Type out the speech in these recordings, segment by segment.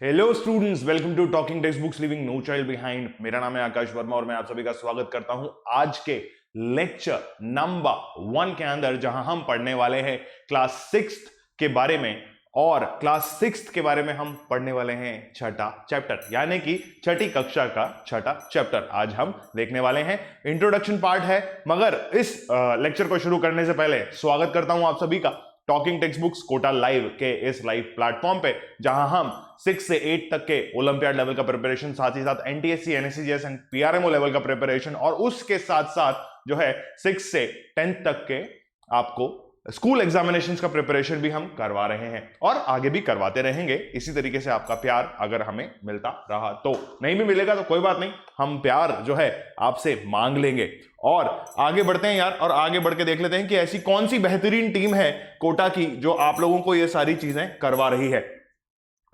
Hello students, welcome to talking text books leaving no child behind. मेरा नाम है आकाश वर्मा और मैं आप सभी का स्वागत करता हूं आज के लेक्चर नंबर 1 के अंदर, जहां हम पढ़ने वाले हैं क्लास 6 के बारे में। और क्लास 6 के बारे में हम पढ़ने वाले हैं छठा चैप्टर, यानी कि छठी कक्षा का छठा चैप्टर आज हम देखने वाले हैं। इंट्रोडक्शन पार्ट है, मगर इस लेक्चर को शुरू करने से पहले स्वागत करता हूं आप सभी का talking text books Kota live के इस लाइव प्लेटफॉर्म पे, जहां हम 6 से 8 तक के ओलंपियाड लेवल का प्रिपरेशन, साथ ही साथ NTSC, NSC JS and PRMO level का प्रिपरेशन, और उसके साथ साथ जो है 6 से 10 तक के आपको स्कूल एग्जामिनेशंस का प्रिपरेशन भी हम करवा रहे हैं और आगे भी करवाते रहेंगे। इसी तरीके से आपका प्यार अगर हमें मिलता रहा तो, नहीं भी मिलेगा तो कोई बात नहीं, हम प्यार जो है आपसे मांग लेंगे। और आगे बढ़ते हैं यार, और आगे बढ़ के देख लेते हैं कि ऐसी कौन सी बेहतरीन टीम है कोटा की जो आप लोगों को ये सारी चीजें करवा रही है।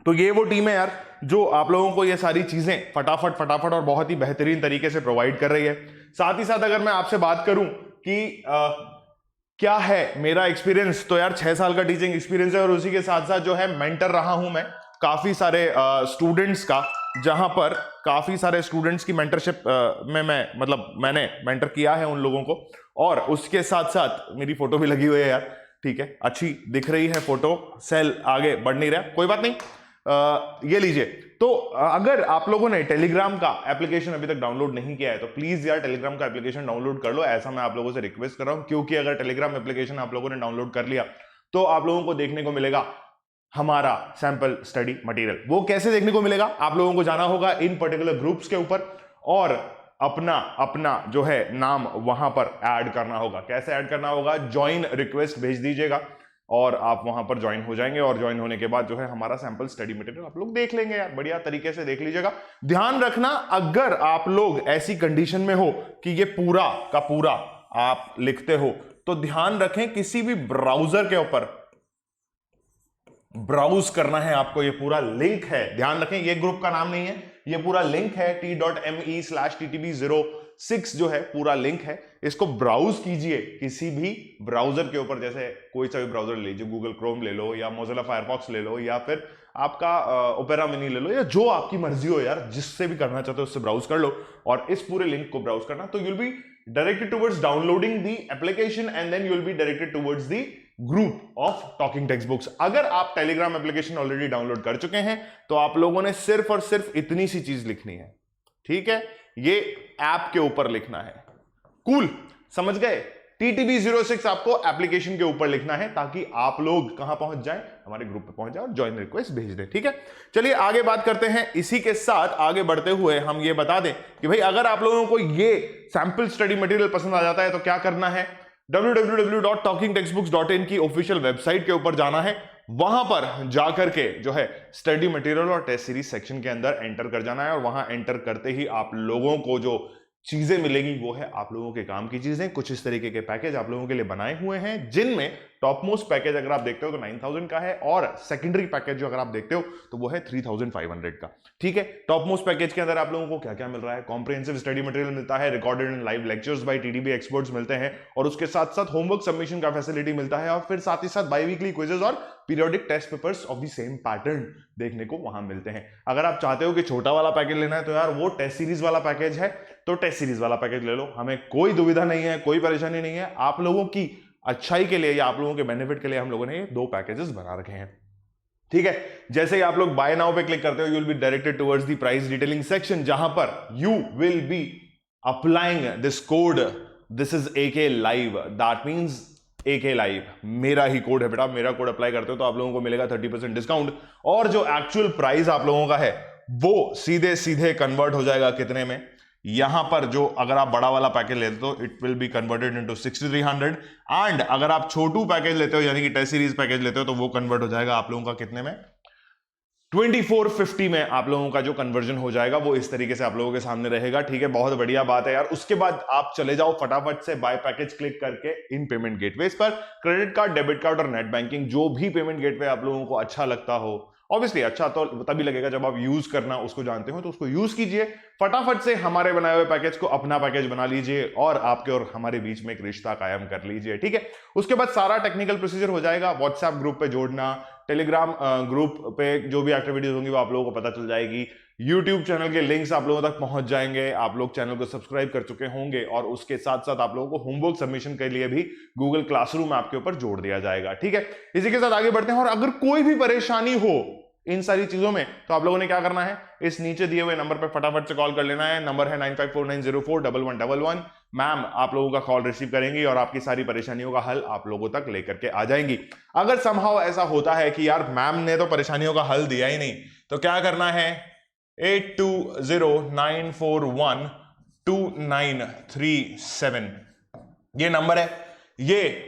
तो ये वो टीम है यार जो आप लोगों को ये सारी चीजें फटाफट और बहुत ही बेहतरीन तरीके से प्रोवाइड कर रही है। साथ ही साथ अगर मैं आपसे बात करूं कि क्या है मेरा एक्सपीरियंस, तो यार 6 साल का टीचिंग एक्सपीरियंस है और उसी के साथ साथ जो है मेंटर रहा हूं मैं काफी सारे स्टूडेंट्स का, जहां पर काफी सारे स्टूडेंट्स की मेंटरशिप में मैंने मेंटर किया है उन लोगों को। और उसके साथ साथ मेरी फोटो भी लगी हुई है यार, ठीक है, अच्छी दिख रही है फोटो, सेल आगे बढ़ नहीं रहा, कोई बात नहीं। ये लीजिए। तो अगर आप लोगों ने टेलीग्राम का एप्लीकेशन अभी तक डाउनलोड नहीं किया है तो प्लीज यार टेलीग्राम का एप्लीकेशन डाउनलोड कर लो, ऐसा मैं आप लोगों से रिक्वेस्ट कर रहा हूं। क्योंकि अगर टेलीग्राम एप्लीकेशन आप लोगों ने डाउनलोड कर लिया तो आप लोगों को देखने को मिलेगा हमारा सैंपल स्टडी मटेरियल। वो कैसे देखने को मिलेगा, आप लोगों को जाना होगा इन पर्टिकुलर ग्रुप्स के ऊपर और अपना जो है नाम वहां पर ऐड करना होगा। कैसे ऐड करना होगा, ज्वाइन रिक्वेस्ट भेज दीजिएगा और आप वहां पर ज्वाइन हो जाएंगे। और ज्वाइन होने के बाद जो है हमारा सैंपल स्टडी मटेरियल आप लोग देख लेंगे यार, बढ़िया तरीके से देख लीजिएगा। ध्यान रखना, अगर आप लोग ऐसी कंडीशन में हो कि ये पूरा का पूरा आप लिखते हो तो ध्यान रखें किसी भी ब्राउजर के ऊपर ब्राउज करना है आपको। ये पूरा लिंक है, ध्यान रखें, ये ग्रुप का नाम नहीं है, ये पूरा लिंक है t.me/ttb06 जो है पूरा लिंक है। इसको ब्राउज कीजिए किसी भी ब्राउजर के ऊपर, जैसे कोई सा भी ब्राउजर ले लीजिए, गूगल क्रोम ले लो या मोजिला फायरफॉक्स ले लो या फिर आपका ओपेरा मिनी ले लो, या जो आपकी मर्जी हो यार, जिससे भी करना चाहते हो उससे ब्राउज कर लो। और इस पूरे लिंक को ब्राउज करना, तो you'll be directed towards downloading the application and then you'll be directed towards the group of talking text books. अगर आप टेलीग्राम एप्लीकेशन ऑलरेडी डाउनलोड कर चुके हैं तो आप लोगों ने सिर्फ और सिर्फ इतनी सी चीज लिखनी है, ठीक है, ये ऐप के ऊपर लिखना है। कूल, समझ गए? TTB06 आपको एप्लीकेशन के ऊपर लिखना है ताकि आप लोग कहां पहुंच जाएं, हमारे ग्रुप पे पहुंच जाए और ज्वाइन रिक्वेस्ट भेज दें, ठीक है। चलिए आगे बात करते हैं। इसी के साथ आगे बढ़ते हुए हम ये बता दें कि भाई अगर आप लोगों को ये सैंपल स्टडी मटेरियल पसंद आ जाता है तो क्या करना है, www.talkingtextbooks.in की ऑफिशियल वेबसाइट के ऊपर जाना है। वहां पर जाकर के जो है स्टडी मटेरियल और टेस्ट सीरीज सेक्शन के अंदर एंटर कर जाना है और वहां एंटर करते ही आप लोगों को जो चीजें मिलेंगी वो है आप लोगों के काम की चीजें। कुछ इस तरीके के पैकेज आप लोगों के लिए बनाए हुए हैं, जिनमें टॉप मोस्ट पैकेज अगर आप देखते हो तो 9000 का है और सेकेंडरी पैकेज जो अगर आप देखते हो तो वो है 3500 का, ठीक है। टॉप मोस्ट पैकेज के अंदर आप लोगों को क्या क्या मिल रहा है, कॉम्प्रिहेंसिव स्टडी मटेरियल मिलता है, recorded and live lectures bye TDB experts मिलते हैं, और उसके साथ साथ होमवर्क सबमिशन का फैसिलिटी मिलता है, और फिर साथ ही साथ बाईवीकली क्विजेस और periodic test papers of the same pattern देखने को वहां मिलते हैं। अगर आप चाहते हो कि छोटा वाला पैकेज लेना है तो यार वो टेस्ट सीरीज वाला पैकेज है, तो टेस्ट सीरीज वाला पैकेज ले लो, हमें कोई दुविधा नहीं है, कोई परेशानी नहीं है। आप लोगों की अच्छाई के लिए या आप लोगों के बेनिफिट के लिए हम लोगों ने ये 2 पैकेजेस बना रखे हैं, ठीक है। जैसे ही आप लोग बाय नाउ पे क्लिक करते हो, you will be directed towards the price detailing section, जहां पर you will be applying this code, this is AK live, that means AK live मेरा ही कोड है बेटा, मेरा कोड अप्लाई करते हो तो आप लोगों को मिलेगा 30% डिस्काउंट, और जो एक्चुअल प्राइस आप लोगों का है वो सीधे सीधे कन्वर्ट हो जाएगा कितने में, यहां पर जो अगर आप बड़ा वाला पैकेज लेते हो it will be converted into 6300, and अगर आप छोटू पैकेज लेते हो यानी कि टेस्ट सीरीज पैकेज लेते हो तो वो कन्वर्ट हो जाएगा आप लोगों का कितने में, 2450 में आप लोगों का जो कन्वर्जन हो जाएगा वो इस तरीके से आप लोगों के सामने रहेगा, ठीक है। बहुत बढ़िया बात है यार। उसके बाद आप चले जाओ फटाफट से बाय पैकेज क्लिक करके इन पेमेंट गेटवेज पर, क्रेडिट कार्ड, डेबिट कार्ड और नेट बैंकिंग, जो भी पेमेंट गेटवे आप लोगों को अच्छा लगता हो, ऑब्वियसली अच्छा तो तभी लगेगा जब आप यूज करना उसको जानते हो, तो उसको यूज कीजिए। फटाफट से हमारे बनाए हुए पैकेज को अपना पैकेज बना लीजिए और आपके और हमारे बीच में एक रिश्ता कायम कर लीजिए, ठीक है। उसके बाद सारा टेक्निकल प्रोसीजर हो जाएगा, व्हाट्सएप ग्रुप पे जोड़ना, टेलीग्राम ग्रुप पे जो भी एक्टिविटीज होंगी वो आप लोगों को पता चल जाएगी। यूट्यूब चैनल के लिंक्स आप लोगों तक पहुंच जाएंगे। आप लोग चैनल को सब्सक्राइब कर चुके होंगे और उसके साथ साथ आप लोगों को होमवर्क सबमिशन के लिए भी गूगल क्लासरूम ऐप के ऊपर जोड़ दिया जाएगा। ठीक है, इसी के साथ आगे बढ़ते हैं। और अगर कोई भी परेशानी हो इन सारी चीजों में तो आप लोगों ने क्या करना है, इस नीचे दिए हुए नंबर पर फटाफट से कॉल कर लेना है। नंबर है 9549041111। मैम आप लोगों का कॉल रिसीव करेंगी और आपकी सारी परेशानियों का हल आप लोगों तक लेकर के आ जाएंगी। अगर समहाउ ऐसा होता है कि यार मैम ने तो परेशानियों का हल दिया ही नहीं, तो क्या करना है, 8209412937 ये नंबर है, ये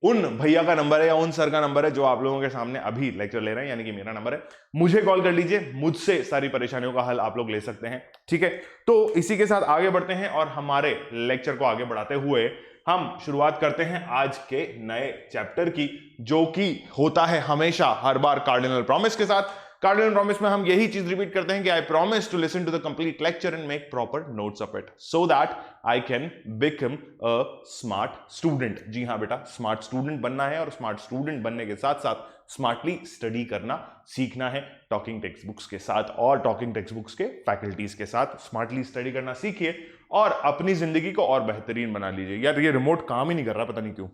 उन भैया का नंबर है या उन सर का नंबर है जो आप लोगों के सामने अभी लेक्चर ले रहे हैं, यानी कि मेरा नंबर है। मुझे कॉल कर लीजिए, मुझसे सारी परेशानियों का हल आप लोग ले सकते हैं। ठीक है, तो इसी के साथ आगे बढ़ते हैं और हमारे लेक्चर को आगे बढ़ाते हुए हम शुरुआत करते हैं आज के नए चैप्टर की, जो कि होता है हमेशा हर बार कार्डिनल प्रॉमिस के साथ। कार्डिनल प्रॉमिस में हम यही चीज रिपीट करते हैं कि I promise to listen to the complete lecture and make proper notes of it so that I can become a smart student. जी हाँ बेटा, स्मार्ट स्टूडेंट बनना है और स्मार्ट स्टूडेंट बनने के साथ साथ स्मार्टली स्टडी करना सीखना है टॉकिंग टेक्स्ट बुक्स के साथ और टॉकिंग टेक्स्ट बुक्स के फैकल्टीज के साथ। स्मार्टली स्टडी करना सीखिए और अपनी जिंदगी को और बेहतरीन बना लीजिए। यार ये रिमोट काम ही नहीं कर रहा, पता नहीं क्यों,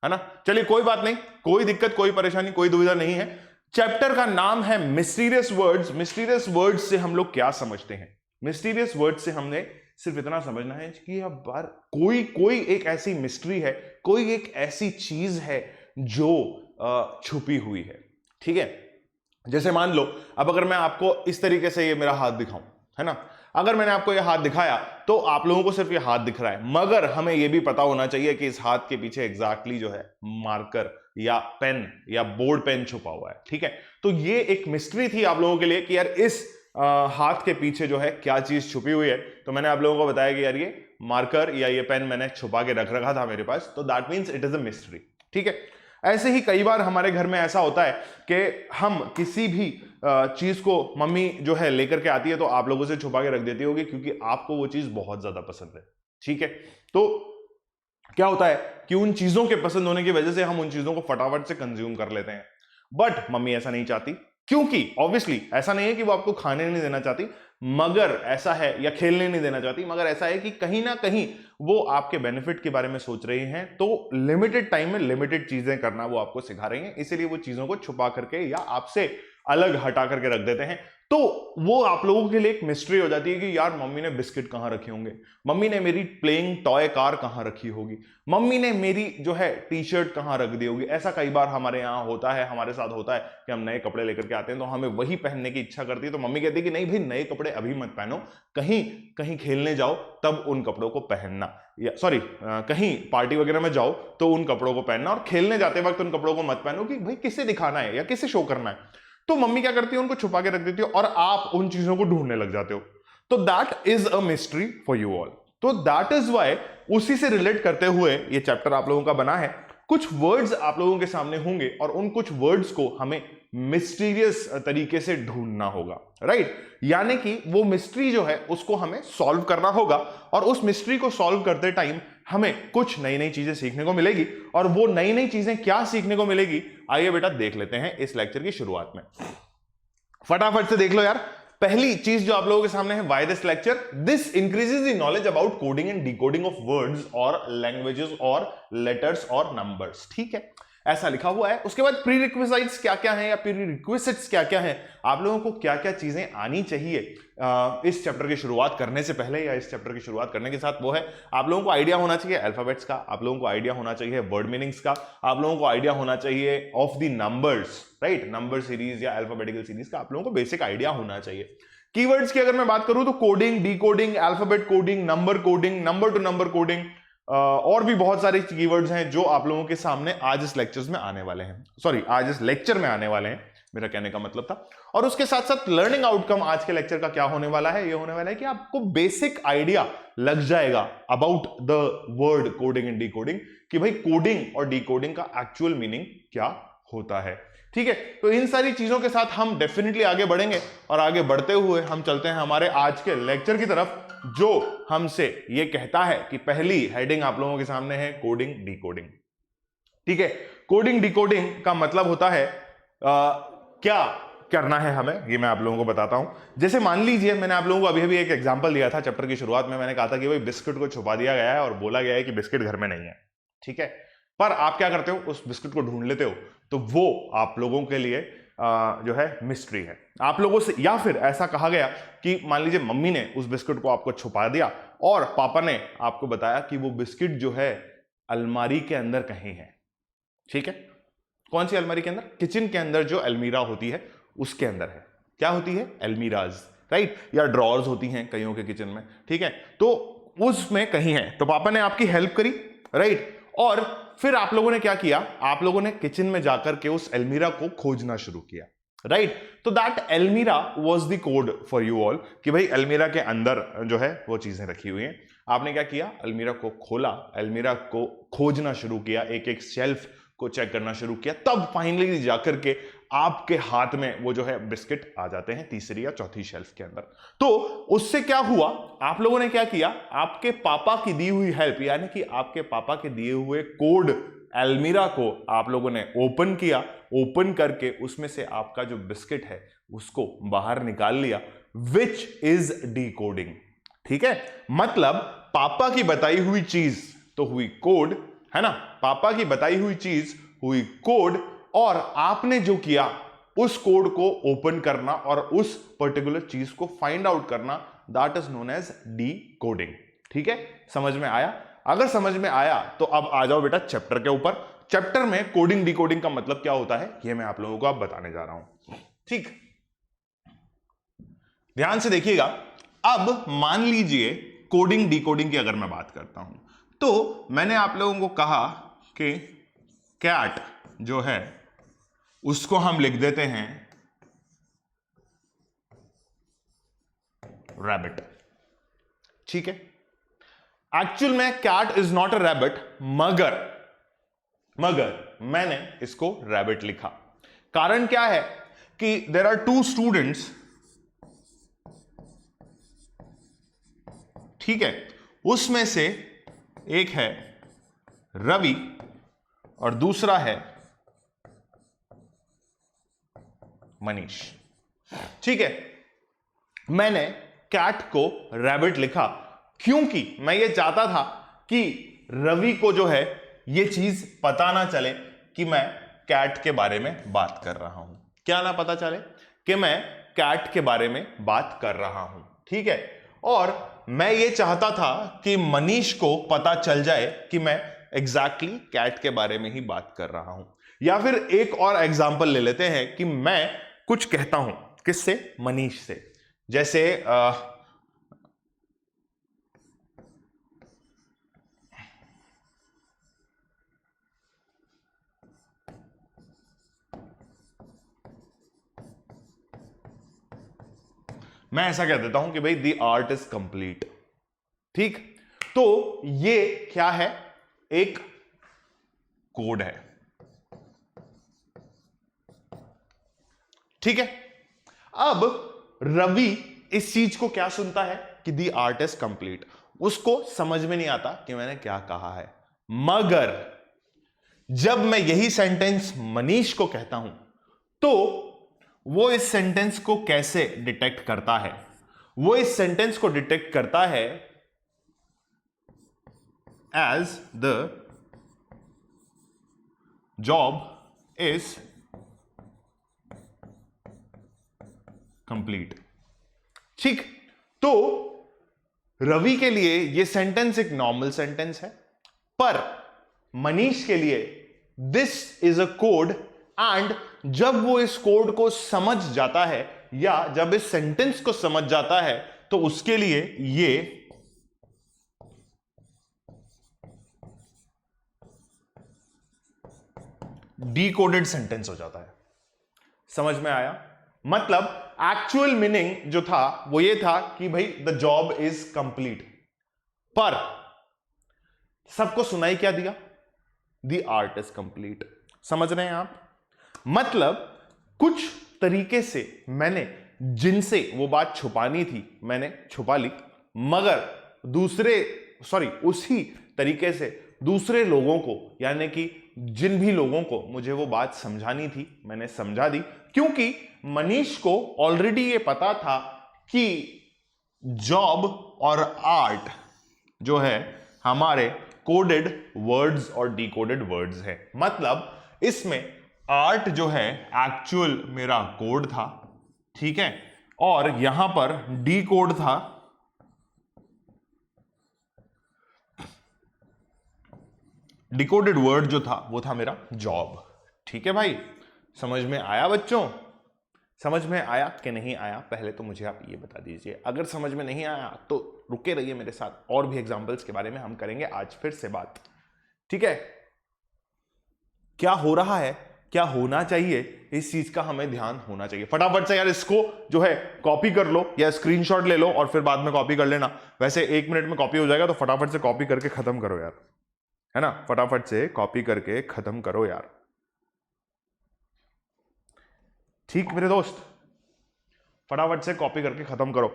है ना। चलिए कोई बात नहीं, कोई दिक्कत, कोई परेशानी, कोई दुविधा नहीं है। चैप्टर का नाम है मिस्टीरियस वर्ड्स। मिस्टीरियस वर्ड्स से हम लोग क्या समझते हैं? मिस्टीरियस वर्ड्स से हमने सिर्फ इतना समझना है कि अब बार कोई एक ऐसी मिस्ट्री है, कोई एक ऐसी चीज है जो छुपी हुई है। ठीक है, जैसे मान लो अब अगर मैं आपको इस तरीके से ये मेरा हाथ दिखाऊं, है ना, अगर मैंने आपको ये हाथ दिखाया तो आप लोगों को सिर्फ ये हाथ दिख रहा है, मगर हमें ये भी पता होना चाहिए कि इस हाथ के पीछे एग्जैक्टली जो है मार्कर या पेन या बोर्ड पेन छुपा हुआ है। ठीक है, तो ये एक मिस्ट्री थी आप लोगों के लिए कि यार इस हाथ के पीछे जो है क्या चीज छुपी हुई है। तो मैंने आप लोगों को बताया कि यार ये मार्कर या ये पेन मैंने छुपा के रख रखा था मेरे पास, तो that means it is a mystery. ठीक है, ऐसे ही कई बार हमारे घर में ऐसा होता है कि हम किसी भी चीज को मम्मी जो है लेकर के आती है तो आप लोगों से छुपा के रख देती होगी क्योंकि आपको वो चीज बहुत ज्यादा पसंद है। ठीक है, तो क्या होता है कि उन चीजों के पसंद होने की वजह से हम उन चीजों को फटाफट से कंज्यूम कर लेते हैं, बट मम्मी ऐसा नहीं चाहती। क्योंकि ऑब्वियसली ऐसा नहीं है कि वो आपको खाने नहीं देना चाहती, मगर ऐसा है, या खेलने नहीं देना चाहती, मगर ऐसा है कि कहीं ना कहीं वो आपके बेनिफिट के बारे में सोच रही हैं, तो लिमिटेड टाइम में लिमिटेड चीजें करना वो आपको सिखा रही हैं, इसीलिए वो चीजों को छुपा करके या आपसे अलग हटा करके रख देते हैं। तो वो आप लोगों के लिए एक मिस्ट्री हो जाती है कि यार मम्मी ने बिस्किट कहां रखे होंगे, मम्मी ने मेरी प्लेइंग टॉय कार कहां रखी होगी, मम्मी ने मेरी जो है टी शर्ट कहां रख दी होगी। ऐसा कई बार हमारे यहाँ होता है, हमारे साथ होता है कि हम नए कपड़े लेकर के आते हैं तो हमें वही पहनने की इच्छा करती है, तो मम्मी कहती है कि नहीं भाई नए कपड़े अभी मत पहनो, कहीं कहीं खेलने जाओ तब उन कपड़ों को पहनना, या सॉरी कहीं पार्टी वगैरह में जाओ तो उन कपड़ों को पहनना, और खेलने जाते वक्त उन कपड़ों को मत पहनो कि भाई किसे दिखाना है या किसे शो करना है। तो मम्मी क्या करती है, उनको छुपा के रख देती है और आप उन चीजों को ढूंढने लग जाते हो। तो that is a mystery for you all. तो दैट इज वाई उसी से रिलेट करते हुए ये चैप्टर आप लोगों का बना है। कुछ वर्ड्स आप लोगों के सामने होंगे और उन कुछ वर्ड्स को हमें मिस्टीरियस तरीके से ढूंढना होगा, राइट। यानी कि वो मिस्ट्री जो है उसको हमें सॉल्व करना होगा, और उस मिस्ट्री को सॉल्व करते टाइम हमें कुछ नई नई चीजें सीखने को मिलेगी। और वो नई नई चीजें क्या सीखने को मिलेगी, आइए बेटा देख लेते हैं इस लेक्चर की शुरुआत में। फटाफट से देख लो यार। पहली चीज जो आप लोगों के सामने है, why this lecture, this increases the knowledge about coding and decoding of words और लैंग्वेजेस और लेटर्स और नंबर्स। ठीक है, ऐसा लिखा हुआ है। उसके बाद प्री रिक्विजिट्स क्या क्या है या प्री रिक्विजिट्स क्या क्या है, आप लोगों को क्या क्या चीजें आनी चाहिए इस चैप्टर की शुरुआत करने से पहले या इस चैप्टर की शुरुआत करने के साथ, वो है आप लोगों को आइडिया होना चाहिए अल्फाबेट्स का, आप लोगों को आइडिया होना चाहिए वर्ड मीनिंग्स का, आप लोगों को आइडिया होना चाहिए of the numbers, right, number series या अल्फाबेटिकल सीरीज का आप लोगों को बेसिक आइडिया होना चाहिए। कीवर्ड्स की अगर मैं बात करूं तो coding, decoding, alphabet coding, number coding, number two number coding, और भी बहुत सारे कीवर्ड्स हैं जो आप लोगों के सामने आज इस लेक्चर्स में आने वाले हैं, सॉरी आज इस लेक्चर में आने वाले हैं, मेरा कहने का मतलब था। और उसके साथ साथ लर्निंग आउटकम आज के लेक्चर का क्या होने वाला है, ये होने वाला है कि आपको बेसिक आइडिया लग जाएगा about the word coding and decoding, कि भाई कोडिंग और डिकोडिंग का एक्चुअल मीनिंग क्या होता है। ठीक है, तो इन सारी चीजों के साथ हम डेफिनेटली आगे बढ़ेंगे, और आगे बढ़ते हुए हम चलते हैं हमारे आज के लेक्चर की तरफ, जो हमसे ये कहता है कि पहली हेडिंग आप लोगों के सामने है कोडिंग डिकोडिंग। ठीक है, कोडिंग डिकोडिंग का मतलब होता है क्या करना है हमें, ये मैं आप लोगों को बताता हूं। जैसे मान लीजिए मैंने आप लोगों को अभी एक एग्जांपल दिया था चैप्टर की शुरुआत में, मैंने कहा था कि भाई बिस्किट को छुपा दिया गया है और बोला गया है कि बिस्किट घर में नहीं है, ठीक है। पर आप क्या करते हो, उस बिस्किट को ढूंढ लेते हो, तो वो आप लोगों के लिए जो है मिस्ट्री है आप लोगों से। या फिर ऐसा कहा गया कि मान लीजिए मम्मी ने उस बिस्किट को आपको छुपा दिया और पापा ने आपको बताया कि वो बिस्किट जो है अलमारी के अंदर कहीं है, ठीक है। कौन सी अलमारी के अंदर? किचन के अंदर जो अलमीरा होती है उसके अंदर है। क्या होती है? अलमीराज, राइट, या ड्रॉर्स होती हैं कईयों के किचन में, ठीक है। तो उसमें कहीं है, तो पापा ने आपकी हेल्प करी, राइट। और फिर आप लोगों ने क्या किया, आप लोगों ने किचन में जाकर के उस अलमीरा को खोजना शुरू किया, राइट। तो दैट अलमीरा was the code for you all, कि भाई अलमीरा के अंदर जो है वो चीजें रखी हुई हैं। आपने क्या किया, अलमीरा को खोला, अलमीरा को खोजना शुरू किया, एक एक शेल्फ को चेक करना शुरू किया, तब फाइनली जाकर के आपके हाथ में वो जो है बिस्किट आ जाते हैं तीसरी या चौथी शेल्फ के अंदर। तो उससे क्या हुआ, आप लोगों ने क्या किया, आपके पापा की दी हुई हेल्प, यानी कि आपके पापा के दिए हुए कोड अलमीरा को आप लोगों ने ओपन किया, ओपन करके उसमें से आपका जो बिस्किट है उसको बाहर निकाल लिया, विच इज डिकोडिंग, ठीक है। मतलब पापा की बताई हुई चीज तो हुई कोड, है ना, पापा की बताई हुई चीज हुई कोड, और आपने जो किया उस कोड को ओपन करना और उस पर्टिकुलर चीज को फाइंड आउट करना, that is known as decoding, ठीक है। समझ में आया? अगर समझ में आया तो अब आ जाओ बेटा चैप्टर के ऊपर। चैप्टर में कोडिंग डिकोडिंग का मतलब क्या होता है ये मैं आप लोगों को अब बताने जा रहा हूं, ठीक। ध्यान से देखिएगा। अब मान लीजिए कोडिंग डिकोडिंग की अगर मैं बात करता हूं, तो मैंने आप लोगों को कहा कि कैट जो है उसको हम लिख देते हैं रैबिट, ठीक है। एक्चुअल में cat is not a rabbit, मगर मैंने इसको रैबिट लिखा। कारण क्या है कि देयर आर टू स्टूडेंट्स, ठीक है, उसमें से एक है रवि और दूसरा है मनीष, ठीक है। मैंने कैट को रैबिट लिखा क्योंकि मैं ये चाहता था कि रवि को जो है ये चीज पता ना चले कि मैं कैट के बारे में बात कर रहा हूं। क्या ना पता चले कि मैं कैट के बारे में बात कर रहा हूं, ठीक है। और मैं ये चाहता था कि मनीष को पता चल जाए कि मैं एग्जैक्टली कैट के बारे में ही बात कर रहा हूं। या फिर एक और एग्जांपल ले लेते हैं कि मैं कुछ कहता हूं, किससे? मनीष से। जैसे मैं ऐसा कह देता हूं कि भाई द आर्ट इज कंप्लीट, ठीक। तो ये क्या है? एक कोड है, ठीक है। अब रवि इस चीज को क्या सुनता है कि द आर्ट इज कंप्लीट, उसको समझ में नहीं आता कि मैंने क्या कहा है, मगर जब मैं यही सेंटेंस मनीष को कहता हूं तो वो इस सेंटेंस को कैसे डिटेक्ट करता है? वो इस सेंटेंस को डिटेक्ट करता है as the job is complete, ठीक। तो रवि के लिए यह सेंटेंस एक नॉर्मल सेंटेंस है, पर मनीष के लिए this is a code, and जब वो इस कोड को समझ जाता है या जब इस सेंटेंस को समझ जाता है तो उसके लिए ये डिकोडेड सेंटेंस हो जाता है। समझ में आया? मतलब एक्चुअल मीनिंग जो था वो ये था कि भाई द जॉब इज कंप्लीट, पर सबको सुनाई क्या दिया? The art is complete. समझ रहे हैं आप? मतलब कुछ तरीके से मैंने जिनसे वो बात छुपानी थी मैंने छुपा ली, मगर उसी तरीके से दूसरे लोगों को, यानी कि जिन भी लोगों को मुझे वो बात समझानी थी मैंने समझा दी, क्योंकि मनीष को ऑलरेडी ये पता था कि जॉब और आर्ट जो है हमारे कोडेड वर्ड्स और डिकोडेड वर्ड्स है। मतलब इसमें आर्ट जो है एक्चुअल मेरा कोड था, ठीक है, और यहां पर डिकोड था डिकोडेड वर्ड जो था वो था मेरा जॉब। ठीक है भाई, समझ में आया बच्चों? समझ में आया कि नहीं आया, पहले तो मुझे आप ये बता दीजिए। अगर समझ में नहीं आया तो रुके रहिए मेरे साथ, और भी एग्जांपल्स के बारे में हम करेंगे आज फिर से बात। ठीक है, क्या हो रहा है, क्या होना चाहिए, इस चीज का हमें ध्यान होना चाहिए। फटाफट से यार इसको जो है कॉपी कर लो या स्क्रीनशॉट ले लो और फिर बाद में कॉपी कर लेना। वैसे 1 मिनट में कॉपी हो जाएगा, तो फटाफट से कॉपी करके खत्म करो यार, है ना, फटाफट से कॉपी करके खत्म करो यार। ठीक मेरे दोस्त, फटाफट से कॉपी करके खत्म करो।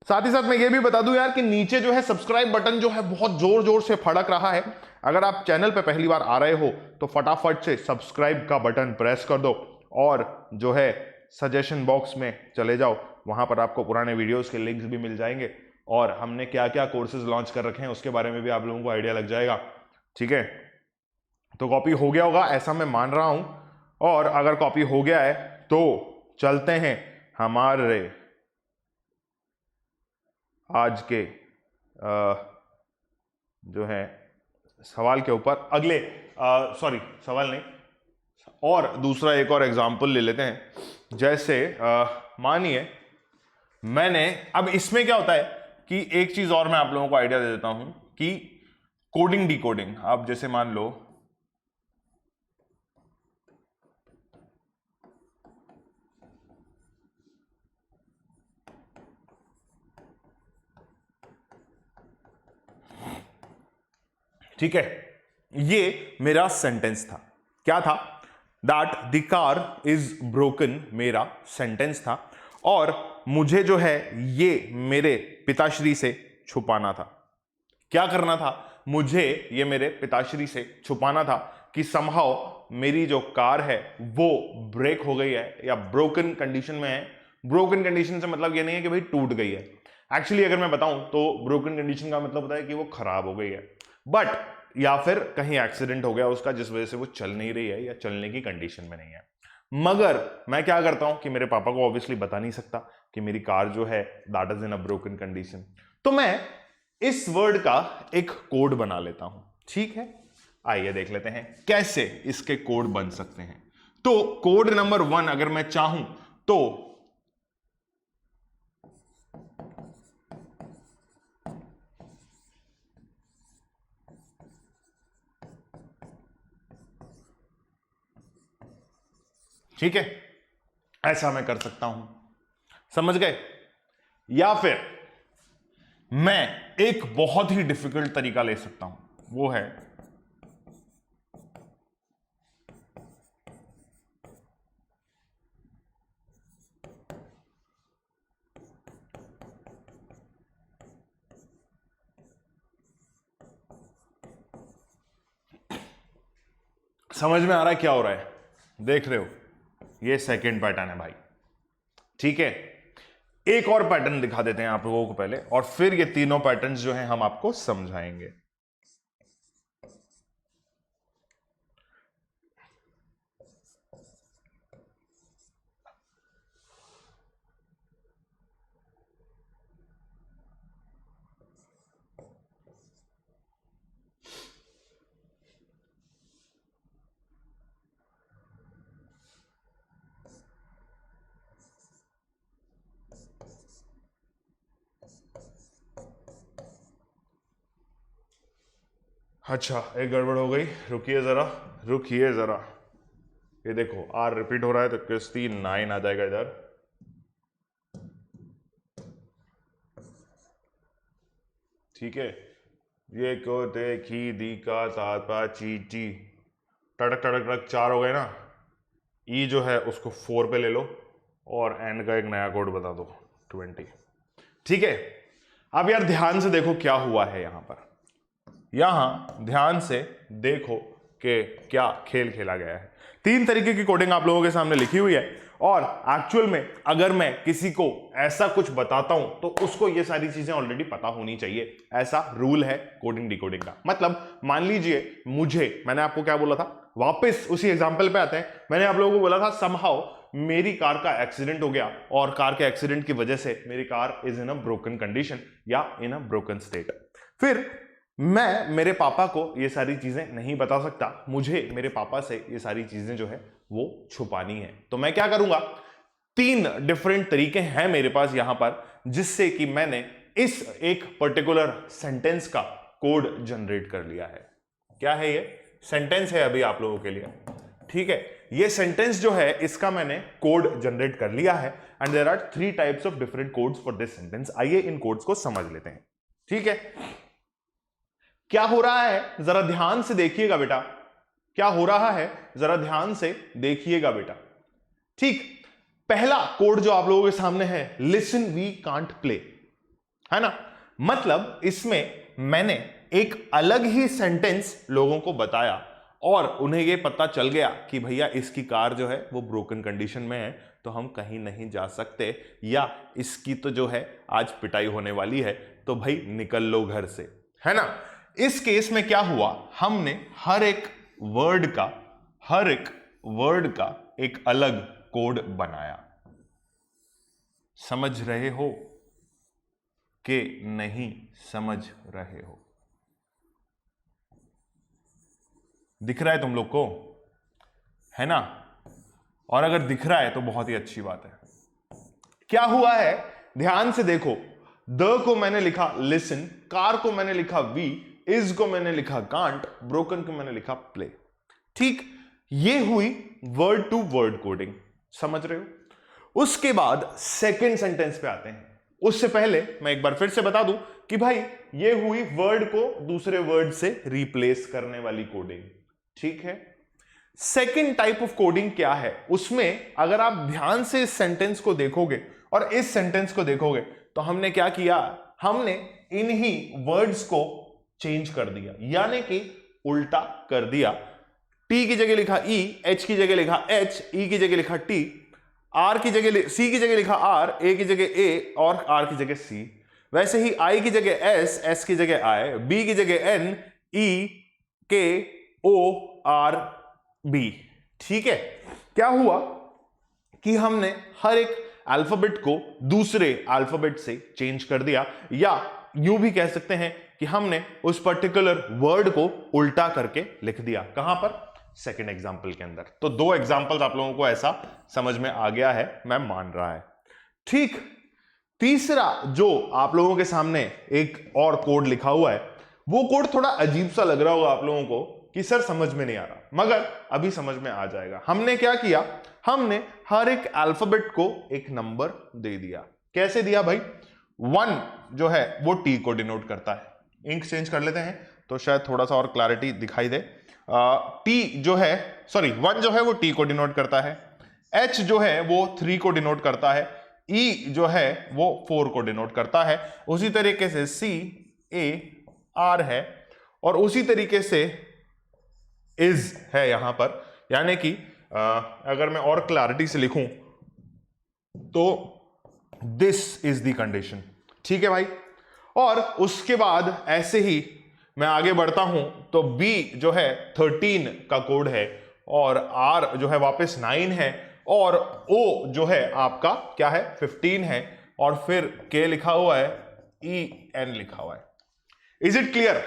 साथ ही साथ मैं ये भी बता दूं यार कि नीचे जो है सब्सक्राइब बटन जो है बहुत जोर जोर से फड़क रहा है। अगर आप चैनल पे पहली बार आ रहे हो तो फटाफट से सब्सक्राइब का बटन प्रेस कर दो, और जो है सजेशन बॉक्स में चले जाओ, वहां पर आपको पुराने वीडियोस के लिंक्स भी मिल जाएंगे, और हमने क्या क्या कोर्सेज लॉन्च कर रखे हैं उसके बारे में भी आप लोगों को आइडिया लग जाएगा। ठीक है, तो कॉपी हो गया होगा ऐसा मैं मान रहा हूं, और अगर कॉपी हो गया है तो चलते हैं हमारे आज के जो है सवाल के ऊपर। अगले सॉरी सवाल नहीं, और दूसरा एक और एग्जाम्पल ले लेते हैं। जैसे मानिए मैंने, अब इसमें क्या होता है कि एक चीज और मैं आप लोगों को आइडिया दे देता हूं कि कोडिंग डिकोडिंग, आप जैसे मान लो ठीक है, ये मेरा सेंटेंस था, क्या था, that the car is broken मेरा सेंटेंस था, और मुझे जो है ये मेरे पिताश्री से छुपाना था। क्या करना था, मुझे ये मेरे पिताश्री से छुपाना था कि समहाउ मेरी जो कार है वो ब्रेक हो गई है या ब्रोकन कंडीशन में है। ब्रोकन कंडीशन से मतलब ये नहीं है कि भाई टूट गई है, एक्चुअली अगर मैं बताऊं तो ब्रोकन कंडीशन का मतलब होता है कि वो खराब हो गई है, बट या फिर कहीं एक्सीडेंट हो गया उसका जिस वजह से वो चल नहीं रही है या चलने की कंडीशन में नहीं है। मगर मैं क्या करता हूं कि मेरे पापा को ऑब्वियसली बता नहीं सकता कि मेरी कार जो है that is in a broken condition, तो मैं इस वर्ड का एक कोड बना लेता हूं। ठीक है, आइए देख लेते हैं कैसे इसके कोड बन सकते हैं। तो कोड नंबर 1 अगर मैं चाहूं तो ठीक है, ऐसा मैं कर सकता हूं, समझ गए? या फिर मैं एक बहुत ही डिफिकल्ट तरीका ले सकता हूं, वो है समझ में आ रहा है क्या हो रहा है? देख रहे हो, ये सेकंड पैटर्न है भाई। ठीक है, एक और पैटर्न दिखा देते हैं आप लोगों को पहले, और फिर ये तीनों पैटर्न्स जो हैं हम आपको समझाएंगे। अच्छा, एक गड़बड़ हो गई, रुकिए जरा, रुकिए जरा। ये देखो आर रिपीट हो रहा है तो किस्ती 9 आ जाएगा इधर। ठीक है, ये को देखी दी का ता पा ची ची, टड़क टड़क टड़क 4 हो गए ना। ई जो है उसको 4 पे ले लो, और एंड का एक नया कोड बता दो 20। ठीक है, अब यार ध्यान से देखो क्या हुआ है यहां पर। यहां ध्यान से देखो कि क्या खेल खेला गया है। 3 तरीके की कोडिंग आप लोगों के सामने लिखी हुई है और एक्चुअल में अगर मैं किसी को ऐसा कुछ बताता हूं तो उसको ये सारी चीजें ऑलरेडी पता होनी चाहिए। ऐसा रूल है कोडिंग डिकोडिंग का। मतलब मान लीजिए मैंने आपको क्या बोला था, वापस उसी एग्जांपल पे आते हैं। मैंने आप लोगों को बोला था समहाउ मेरी कार का एक्सीडेंट हो गया और कार के एक्सीडेंट की वजह से मेरी car is in a broken condition या इन अ ब्रोकन स्टेट। फिर मैं मेरे पापा को ये सारी चीजें नहीं बता सकता, मुझे मेरे पापा से ये सारी चीजें जो है वो छुपानी है। तो मैं क्या करूंगा, 3 डिफरेंट तरीके हैं मेरे पास यहां पर जिससे कि मैंने इस एक पर्टिकुलर सेंटेंस का कोड जनरेट कर लिया है। क्या है ये? सेंटेंस है अभी आप लोगों के लिए, ठीक है। ये सेंटेंस जो है इसका मैंने कोड जनरेट कर लिया है and there are 3 types of different codes for this sentence. आइए इन कोड्स को समझ लेते हैं, ठीक है। क्या हो रहा है जरा ध्यान से देखिएगा बेटा, क्या हो रहा है जरा ध्यान से देखिएगा बेटा। ठीक, पहला कोड जो आप लोगों के सामने है, लिसन वी कांट प्ले, है ना। मतलब इसमें मैंने एक अलग ही सेंटेंस लोगों को बताया और उन्हें यह पता चल गया कि भैया इसकी कार जो है वो ब्रोकन कंडीशन में है तो हम कहीं नहीं जा सकते, या इसकी तो जो है आज पिटाई होने वाली है तो भाई निकल लो घर से, है ना। इस केस में क्या हुआ, हमने हर एक वर्ड का एक अलग कोड बनाया। समझ रहे हो कि नहीं समझ रहे हो? दिख रहा है तुम लोग को, है ना? और अगर दिख रहा है तो बहुत ही अच्छी बात है। क्या हुआ है ध्यान से देखो, द को मैंने लिखा लिसन, कार को मैंने लिखा वी, इज को मैंने लिखा कांट, ब्रोकन को मैंने लिखा प्ले। ठीक, ये हुई वर्ड टू वर्ड कोडिंग, समझ रहे हो। उसके बाद सेकंड सेंटेंस पे आते हैं। उससे पहले मैं एक बार फिर से बता दूं कि भाई ये हुई वर्ड को दूसरे वर्ड से रिप्लेस करने वाली कोडिंग, ठीक है। सेकंड टाइप ऑफ कोडिंग क्या है, उसमें अगर आप ध्यान से इस सेंटेंस को देखोगे और इस सेंटेंस को देखोगे तो हमने क्या किया, हमने इन्हीं वर्ड्स को चेंज कर दिया, यानी कि उल्टा कर दिया। टी की जगह लिखा ई, एच की जगह लिखा एच, ई की जगह लिखा टी, आर की जगह सी की जगह लिखा आर, ए की जगह ए और आर की जगह सी। वैसे ही आई की जगह एस, एस की जगह आई, बी की जगह एन, ई के ओ आर बी, ठीक है। क्या हुआ कि हमने हर एक अल्फाबेट को दूसरे अल्फाबेट से चेंज कर दिया, या यूं भी कह सकते हैं कि हमने उस पर्टिकुलर वर्ड को उल्टा करके लिख दिया। कहां पर? सेकंड एग्जांपल के अंदर। तो 2 एग्जांपल्स आप लोगों को ऐसा समझ में आ गया है, मैं मान रहा है, ठीक। तीसरा जो आप लोगों के सामने एक और कोड लिखा हुआ है, वो कोड थोड़ा अजीब सा लग रहा होगा आप लोगों को कि सर समझ में नहीं आ रहा, मगर अभी समझ में आ जाएगा। हमने क्या किया, हमने हर एक अल्फाबेट को एक नंबर दे दिया। कैसे दिया भाई? 1 जो है वो टी को डिनोट करता है। इंक चेंज कर लेते हैं तो शायद थोड़ा सा और क्लैरिटी दिखाई दे। टी जो है, सॉरी 1 जो है वो टी को डिनोट करता है, एच जो है वो 3 को डिनोट करता है, ई जो है वो 4 को डिनोट करता है, उसी तरीके से सी, ए, आर है, और उसी तरीके से इज है यहां पर। यानी कि अगर मैं और क्लैरिटी से लिखूं तो दिस इज द कंडीशन, ठीक है भाई। और उसके बाद ऐसे ही मैं आगे बढ़ता हूं तो B जो है 13 का कोड है, और R जो है वापस 9 है, और O जो है आपका क्या है 15 है, और फिर K लिखा हुआ है, EN लिखा हुआ है। Is it clear?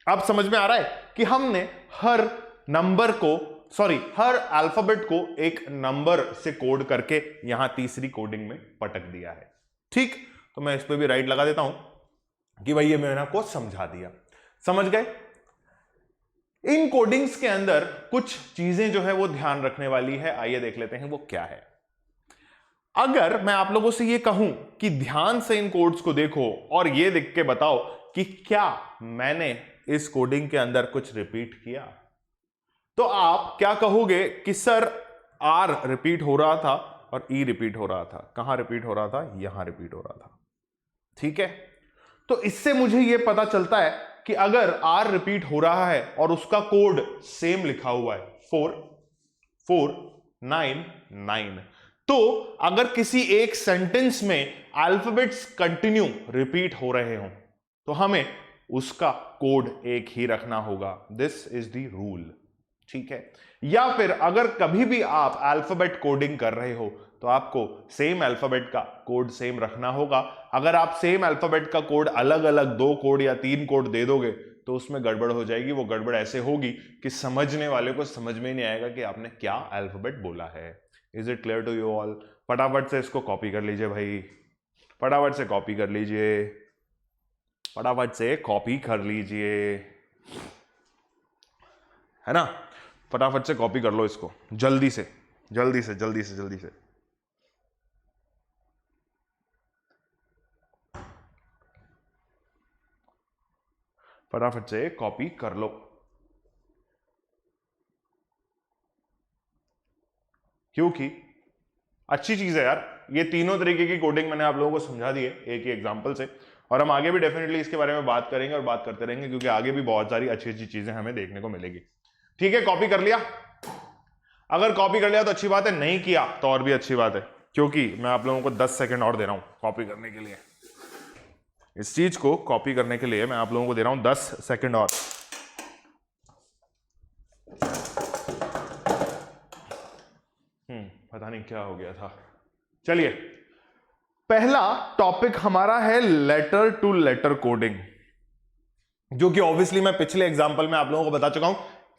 अब समझ में आ रहा है कि हमने हर नंबर को, सॉरी हर अल्फाबेट को एक नंबर से कोड करके यहां तीसरी कोडिंग में पटक दिया है, ठीक। तो मैं इस पे भी राइट लगा देता हूं कि भाई ये मैंने आपको समझा दिया। समझ गए? इन कोडिंग्स के अंदर कुछ चीजें जो है वो ध्यान रखने वाली है, आइए देख लेते हैं वो क्या है। अगर मैं आप लोगों से ये कहूं कि ध्यान से इन कोड्स को देखो और ये देख के बताओ कि क्या मैंने इस कोडिंग के अंदर कुछ रिपीट किया, तो आप क्या कहोगे कि सर आर रिपीट हो रहा था और ई रिपीट हो रहा था। कहां रिपीट हो रहा था? यहां रिपीट हो रहा था, ठीक है। तो इससे मुझे यह पता चलता है कि अगर R रिपीट हो रहा है और उसका कोड सेम लिखा हुआ है 4499, तो अगर किसी एक सेंटेंस में अल्फाबेट्स कंटिन्यू रिपीट हो रहे हो तो हमें उसका कोड एक ही रखना होगा। दिस इज द रूल, ठीक है। या फिर अगर कभी भी आप अल्फाबेट कोडिंग कर रहे हो तो आपको सेम अल्फाबेट का कोड सेम रखना होगा। अगर आप सेम अल्फाबेट का कोड अलग अलग 2 कोड या 3 कोड दे दोगे तो उसमें गड़बड़ हो जाएगी। वो गड़बड़ ऐसे होगी कि समझने वाले को समझ में नहीं आएगा कि आपने क्या अल्फाबेट बोला है। Is it clear to you all? फटाफट से इसको कॉपी कर लीजिए भाई, फटाफट से कॉपी कर लीजिए, फटाफट से कॉपी कर लीजिए, है ना। फटाफट से कॉपी कर लो इसको, जल्दी से जल्दी से जल्दी से जल्दी से। फटाफट से कॉपी कर लो, क्योंकि अच्छी चीज है यार। ये तीनों तरीके की कोडिंग मैंने आप लोगों को समझा दी है एक ही एग्जांपल से, और हम आगे भी डेफिनेटली इसके बारे में बात करेंगे और बात करते रहेंगे, क्योंकि आगे भी बहुत सारी अच्छी अच्छी चीजें हमें देखने को मिलेगी। ठीक है, कॉपी कर लिया? अगर कॉपी कर लिया तो अच्छी बात है, नहीं किया तो और भी अच्छी बात है, क्योंकि मैं आप लोगों को 10 सेकंड और दे रहा हूं कॉपी करने के लिए। इस चीज को कॉपी करने के लिए मैं आप लोगों को दे रहा हूं 10 सेकंड और। पता नहीं क्या हो गया था। चलिए, पहला टॉपिक हमारा है लेटर टू लेटर कोडिंग, जो कि ऑब्वियसली मैं पिछले एग्जांपल में आप लोगों को बता चुका हूं।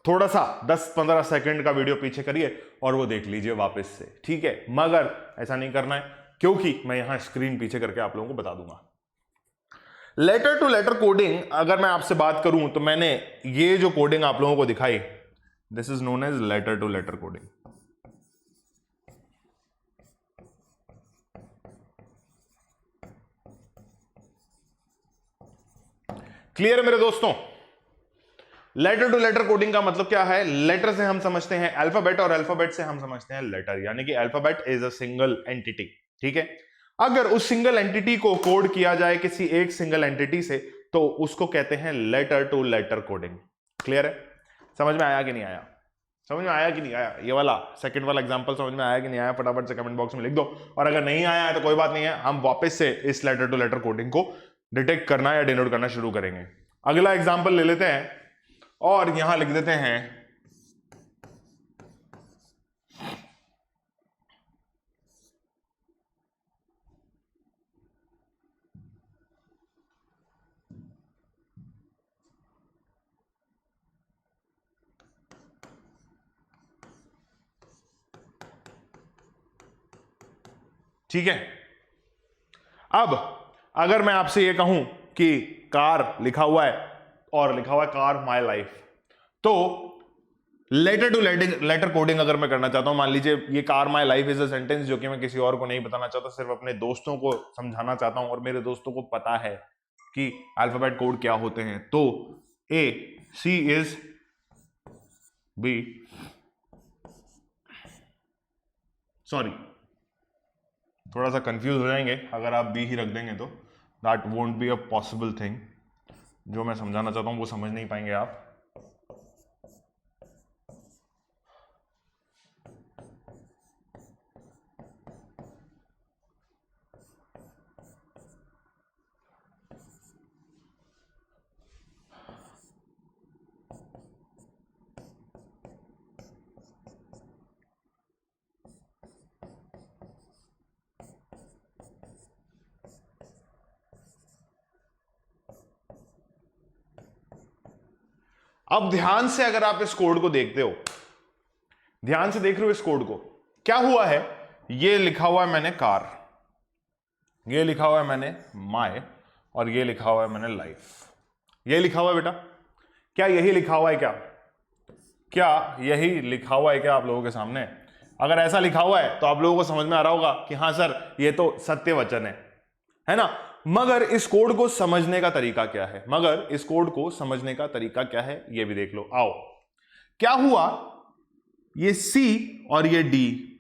थोड़ा सा 10-15 सेकंड का वीडियो पीछे करिए और वो देख लीजिए वापस से, ठीक है। मगर ऐसा नहीं करना है, क्योंकि मैं यहां स्क्रीन पीछे करके आप लोगों को बता दूंगा। लेटर टू लेटर कोडिंग अगर मैं आपसे बात करूं तो मैंने ये जो कोडिंग आप लोगों को दिखाई, this is known as letter to letter coding. Clear है मेरे दोस्तों? लेटर टू लेटर कोडिंग का मतलब क्या है? लेटर से हम समझते हैं अल्फाबेट और अल्फाबेट से हम समझते हैं लेटर, यानी कि alphabet is a single entity, ठीक है। अगर उस सिंगल एंटिटी को कोड किया जाए किसी एक सिंगल एंटिटी से तो उसको कहते हैं letter to letter coding. Clear है? समझ में आया कि नहीं आया? समझ में आया कि नहीं आया? ये वाला सेकंड वाला एग्जांपल समझ में आया कि नहीं आया? फटाफट से कमेंट बॉक्स में लिख दो, और अगर नहीं आया है तो कोई बात नहीं है, हम वापस से इस लेटर टू लेटर कोडिंग को डिटेक्ट करना या डिनोट करना शुरू करेंगे। अगला एग्जांपल ले लेते हैं और यहां लिख देते हैं ठीक है। अब अगर मैं आपसे ये कहूं कि कार लिखा हुआ है और लिखा हुआ है कार माय लाइफ, तो लेटर टू लेटर कोडिंग अगर मैं करना चाहता हूं, मान लीजिए ये car my life is a sentence जो कि मैं किसी और को नहीं बताना चाहता, सिर्फ अपने दोस्तों को समझाना चाहता हूं, और मेरे दोस्तों को पता है कि अल्फाबेट कोड क्या होते हैं। तो ए सी इज बी, सॉरी थोड़ा सा कंफ्यूज हो जाएंगे अगर आप बी ही रख देंगे तो, that won't be a possible thing. जो मैं समझाना चाहता हूं वो समझ नहीं पाएंगे आप। अब ध्यान से अगर आप इस कोड को देखते हो, ध्यान से देख रहे हो इस कोड को, क्या हुआ है? ये लिखा हुआ है मैंने कार, ये लिखा हुआ है मैंने माय, और ये लिखा हुआ है मैंने लाइफ। ये लिखा हुआ है बेटा, क्या यही लिखा हुआ है? क्या यही लिखा हुआ है क्या आप लोगों के सामने? अगर ऐसा लिखा हुआ है तो आप लोगों को समझ में आ रहा होगा कि हाँ सर ये तो सत्य वचन है ना। मगर इस कोड को समझने का तरीका क्या है? मगर इस कोड को समझने का तरीका क्या है ये भी देख लो। आओ, क्या हुआ? ये सी और ये डी,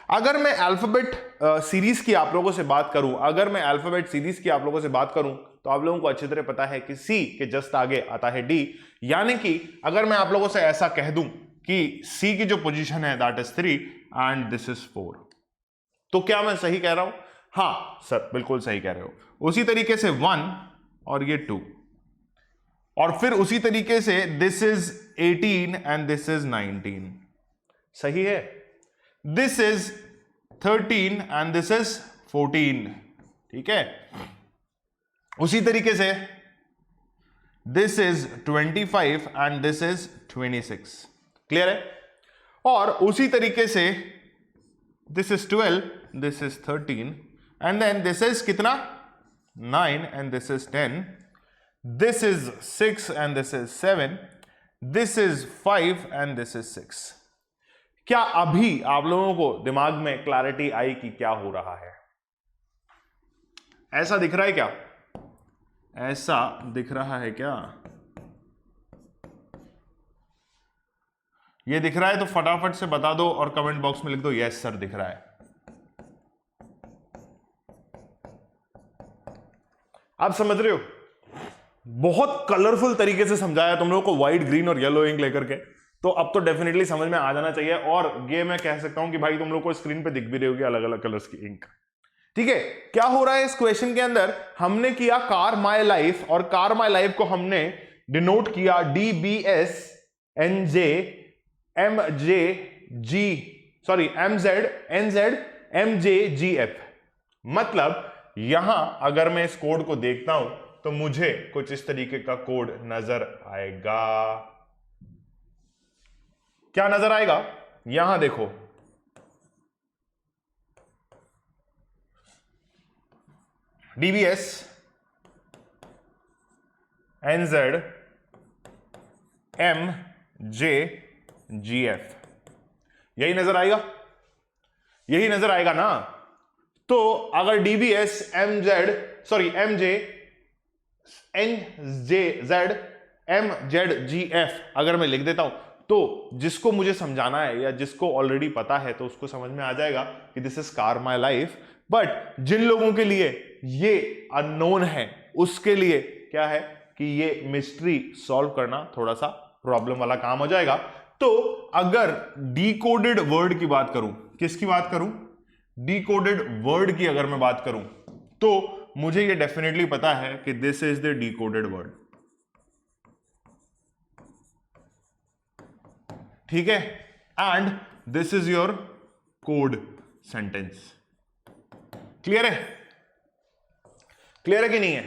अगर मैं अल्फाबेट सीरीज की आप लोगों से बात करूं, अगर मैं अल्फाबेट सीरीज की आप लोगों से बात करूं तो आप लोगों को अच्छी तरह पता है कि सी के जस्ट आगे आता है डी, यानी कि अगर मैं आप लोगों से ऐसा कह दूं कि सी की जो पोजीशन है that is 3 and this is 4, तो क्या मैं सही कह रहा हूं? हाँ सर, बिल्कुल सही कह रहे हो। उसी तरीके से 1 और ये 2, और फिर उसी तरीके से this is 18 and this is 19, सही है। This is 13 and this is 14, ठीक है। उसी तरीके से this is 25 and this is 26, clear है। और उसी तरीके से this is 12, this is 13 and then this is कितना 9 and this is 10, this is 6 and this is 7, this is 5 and this is 6। क्या अभी आप लोगों को दिमाग में क्लैरिटी आई कि क्या हो रहा है? ऐसा दिख रहा है क्या? ऐसा दिख रहा है क्या? ये दिख रहा है तो फटाफट से बता दो और कमेंट बॉक्स में लिख दो यस सर दिख रहा है। आप समझ रहे हो? बहुत कलरफुल तरीके से समझाया तुम लोगों को, व्हाइट, ग्रीन और येलो इंक लेकर के, तो अब तो डेफिनेटली समझ में आ जाना चाहिए। और ये मैं कह सकता हूं कि भाई तुम लोग को स्क्रीन पे दिख भी रही होगी अलग अलग कलर्स की इंक, ठीक है। क्या हो रहा है इस क्वेश्चन के अंदर? हमने किया कार माई लाइफ, और कार माई लाइफ को हमने डिनोट किया DBS NJ MJ G sorry MZ NZ MJ GF। मतलब यहां अगर मैं इस कोड को देखता हूं तो मुझे कुछ इस तरीके का कोड नजर आएगा। क्या नजर आएगा? यहां देखो, DBS NZ MJ GF, यही नजर आएगा, यही नजर आएगा ना। तो अगर DBS MJ NZ MZGF अगर मैं लिख देता हूं तो जिसको मुझे समझाना है या जिसको ऑलरेडी पता है तो उसको समझ में आ जाएगा कि this is car my life. But जिन लोगों के लिए ये अननोन है उसके लिए क्या है कि ये मिस्ट्री सॉल्व करना थोड़ा सा प्रॉब्लम वाला काम हो जाएगा। तो अगर डिकोडेड वर्ड की बात करूं, किसकी बात करूं? डिकोडेड वर्ड की अगर मैं बात करूं तो मुझे ये डेफिनेटली पता है कि this is the decoded word, ठीक है। And this is your code sentence. Clear है? क्लियर है कि नहीं है?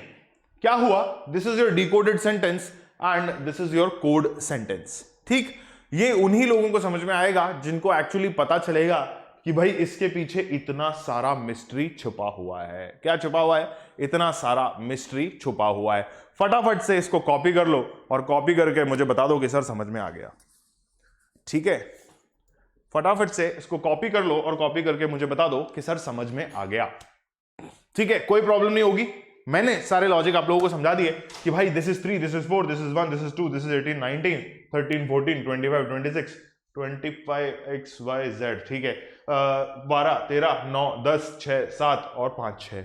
क्या हुआ? This is your decoded sentence and this is your code sentence, ठीक। ये उन्हीं लोगों को समझ में आएगा जिनको एक्चुअली पता चलेगा कि भाई इसके पीछे इतना सारा मिस्ट्री छुपा हुआ है। क्या छुपा हुआ है? इतना सारा मिस्ट्री छुपा हुआ है। फटाफट से इसको कॉपी कर लो और कॉपी करके मुझे बता दो कि सर समझ में आ गया, ठीक है। फटाफट से इसको कॉपी कर लो और कॉपी करके मुझे बता दो कि सर समझ में आ गया, ठीक है। कोई प्रॉब्लम नहीं होगी, मैंने सारे लॉजिक आप लोगों को समझा दिए कि भाई this is 3, this is 4, this is 1, this is 2, this is 18, 19, 13, 14, 25, 26, 25 XYZ, ठीक है। 12, 13, 9, 10, 6, 7 और 5, 6।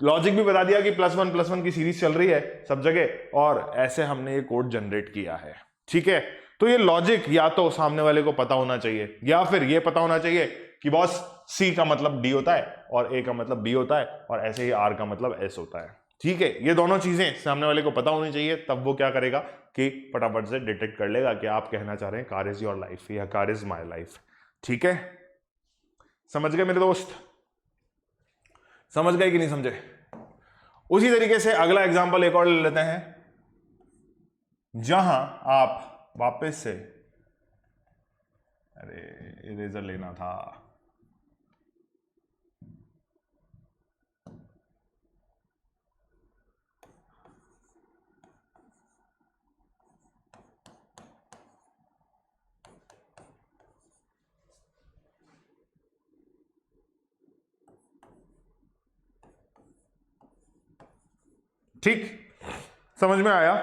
लॉजिक भी बता दिया कि +1 की सीरीज चल रही है सब जगह और ऐसे हमने ये कोड जनरेट किया है, ठीक है। तो ये लॉजिक या तो सामने वाले को पता होना चाहिए या फिर ये पता होना चाहिए कि बॉस C का मतलब D होता है और A का मतलब B होता है और ऐसे ही R का मतलब S होता है, ठीक है। ये दोनों चीजें सामने वाले को पता होनी चाहिए, तब वो क्या करेगा कि फटाफट से डिटेक्ट कर लेगा कि आप कहना चाह रहे हैं कार इज योर लाइफ या कार इज माई लाइफ, ठीक है। समझ गए मेरे दोस्त? समझ गए कि नहीं समझे? उसी तरीके से अगला एग्जांपल एक और ले लेते हैं जहां आप वापस से, अरे इरेजर लेना था, ठीक। समझ में आया?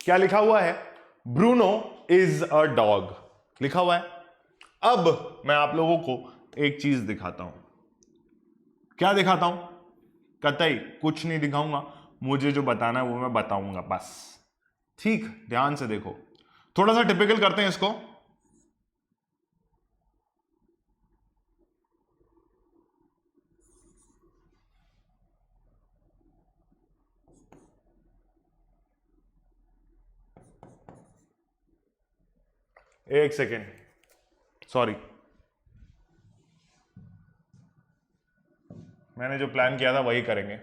क्या लिखा हुआ है? ब्रूनो इज अ डॉग लिखा हुआ है। अब मैं आप लोगों को एक चीज दिखाता हूं। क्या दिखाता हूं? कतई कुछ नहीं दिखाऊंगा, मुझे जो बताना है वो मैं बताऊंगा बस। ठीक, ध्यान से देखो, थोड़ा सा टिपिकल करते हैं इसको। एक सेकेंड, सॉरी, मैंने जो प्लान किया था वही करेंगे।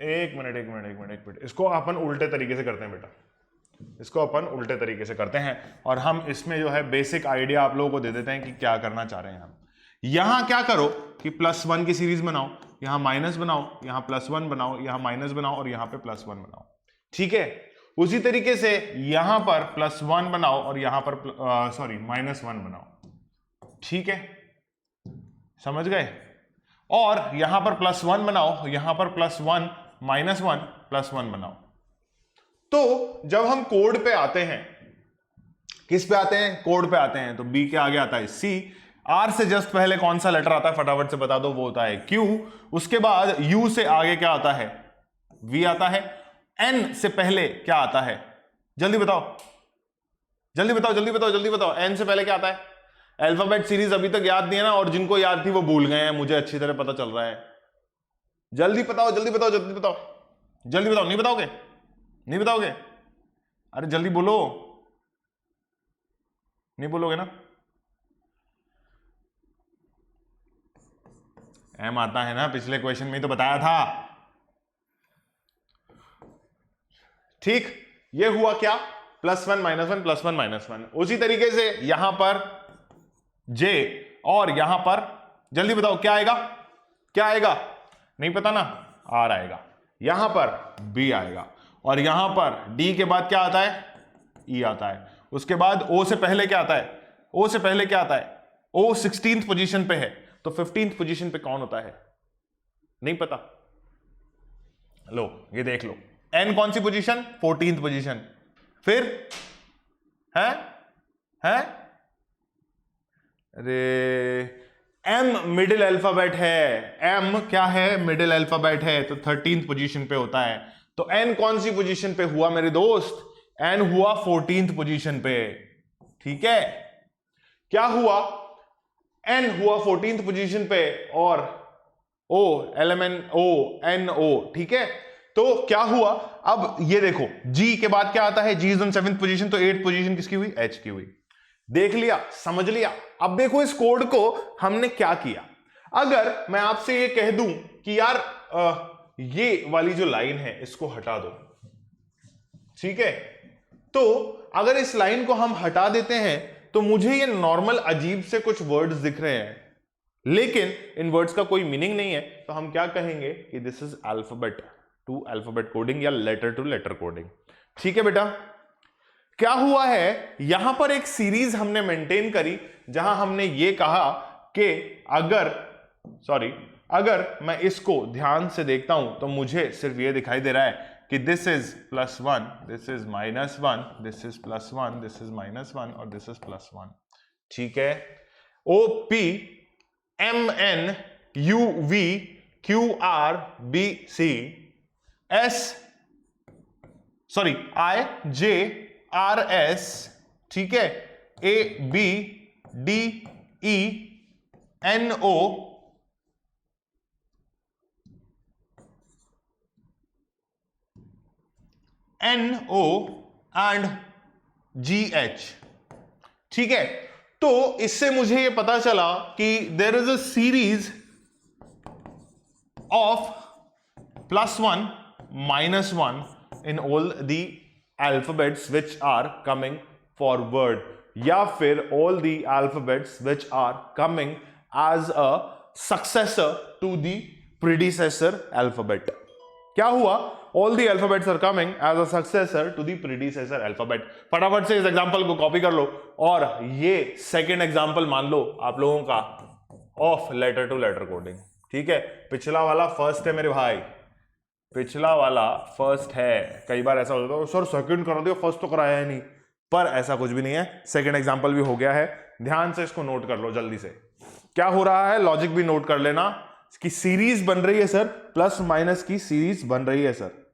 एक मिनट, इसको अपन उल्टे तरीके से करते हैं बेटा, इसको अपन उल्टे तरीके से करते हैं और हम इसमें जो है बेसिक आइडिया आप लोगों को दे देते हैं कि क्या करना चाह रहे हैं हम। यहां क्या करो कि +1 की सीरीज बनाओ, यहां माइनस बनाओ, यहां +1 बनाओ, यहां माइनस बनाओ और यहां पे +1 बनाओ। ठीक है, उसी तरीके से यहां पर +1 बनाओ और यहां पर -1 बनाओ। ठीक है, समझ गए? और यहां पर +1 बनाओ, यहां पर +1 -1 +1 बनाओ। तो जब हम कोड पे आते हैं, किस पे आते हैं? कोड पे आते हैं, तो बी के आगे आता है सी, आर से जस्ट पहले कौन सा लेटर आता है फटाफट से बता दो, वो होता है क्यू। उसके बाद यू से आगे क्या आता है? वी आता है। एन से पहले क्या आता है? जल्दी बताओ, जल्दी बताओ, जल्दी बताओ, जल्दी बताओ, एन से पहले क्या आता है? अल्फाबेट सीरीज अभी तक याद नहीं है ना, और जिनको याद थी वो भूल गए हैं, मुझे अच्छी तरह पता चल रहा है। जल्दी बताओ, जल्दी बताओ, जल्दी बताओ, जल्दी बताओ। नहीं बताओगे? नहीं बताओगे? अरे जल्दी बोलो, नहीं बोलोगे ना? एम आता है ना, पिछले क्वेश्चन में तो बताया था। ठीक, ये हुआ क्या? +1 -1 +1 -1। उसी तरीके से यहां पर जे और यहां पर जल्दी बताओ क्या आएगा? क्या आएगा? नहीं पता ना? आर आएगा। यहां पर बी आएगा और यहां पर डी के बाद क्या आता है? ई आता है। उसके बाद ओ से पहले क्या आता है? ओ से पहले क्या आता है? ओ 16th पोजीशन पे है, तो 15th पोजीशन पे कौन होता है? नहीं पता? लो ये देख लो, एन कौन सी पोजीशन? 14th position. फिर है अरे एम मिडिल अल्फाबेट है। एम क्या है? मिडिल अल्फाबेट है, तो 13th पोजीशन पे होता है। तो एन कौन सी पोजीशन पे हुआ मेरे दोस्त? एन हुआ 14th पोजीशन पे। ठीक है, क्या हुआ? एन हुआ 14th पोजीशन पे और ओ LMNO ठीक है, तो क्या हुआ? अब ये देखो, जी के बाद क्या आता है? जी इज ऑन 7th पोजीशन, तो 8th पोजीशन किसकी हुई? एच की हुई। देख लिया, समझ लिया। अब देखो इस कोड को हमने क्या किया। अगर मैं आपसे ये कह दूं कि यार ये वाली जो लाइन है इसको हटा दो, ठीक है, तो अगर इस लाइन को हम हटा देते हैं तो मुझे ये नॉर्मल अजीब से कुछ वर्ड्स दिख रहे हैं, लेकिन इन वर्ड्स का कोई मीनिंग नहीं है, तो हम क्या कहेंगे कि this is alphabet to alphabet coding या लेटर टू लेटर कोडिंग। ठीक है बेटा, क्या हुआ है? यहां पर एक सीरीज हमने मेंटेन करी जहां हमने ये कहा कि अगर मैं इसको ध्यान से देखता हूं तो मुझे सिर्फ ये दिखाई दे रहा है कि this is +1, this is -1, this is +1, this is -1 और दिस इज +1। ठीक है, OP MN UV QR BC IJRS, ठीक है, ABDE NO NO and GH। ठीक है, तो इससे मुझे ये पता चला कि there is a series of +1 -1 in all the alphabets which are coming forward, या फिर all the alphabets which are coming as a successor to the predecessor alphabet। क्या हुआ? All the alphabets are coming as a successor to the predecessor alphabet। फटाफट से इस example को copy कर लो और ये सेकेंड एग्जांपल मान लो आप लोगों का of letter to letter coding. ठीक है, पिछला वाला फर्स्ट है मेरे भाई, पिछला वाला फर्स्ट है। कई बार ऐसा होता है सर सेकंड करा दिया, फर्स्ट तो कराया ही नहीं, पर ऐसा कुछ भी नहीं है। सेकंड एग्जांपल भी हो गया है, ध्यान से इसको नोट कर लो जल्दी से। क्या हो रहा है, लॉजिक भी नोट कर लेना कि सीरीज बन रही है सर, प्लस माइनस की सीरीज बन रही है सर।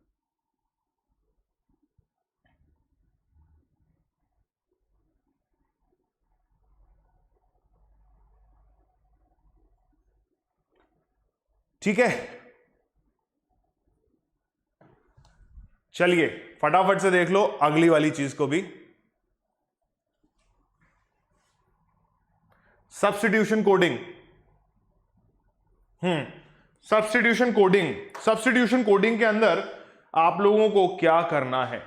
ठीक है, चलिए फटाफट से देख लो अगली वाली चीज को भी। Substitution coding. Substitution coding, substitution coding के अंदर आप लोगों को क्या करना है।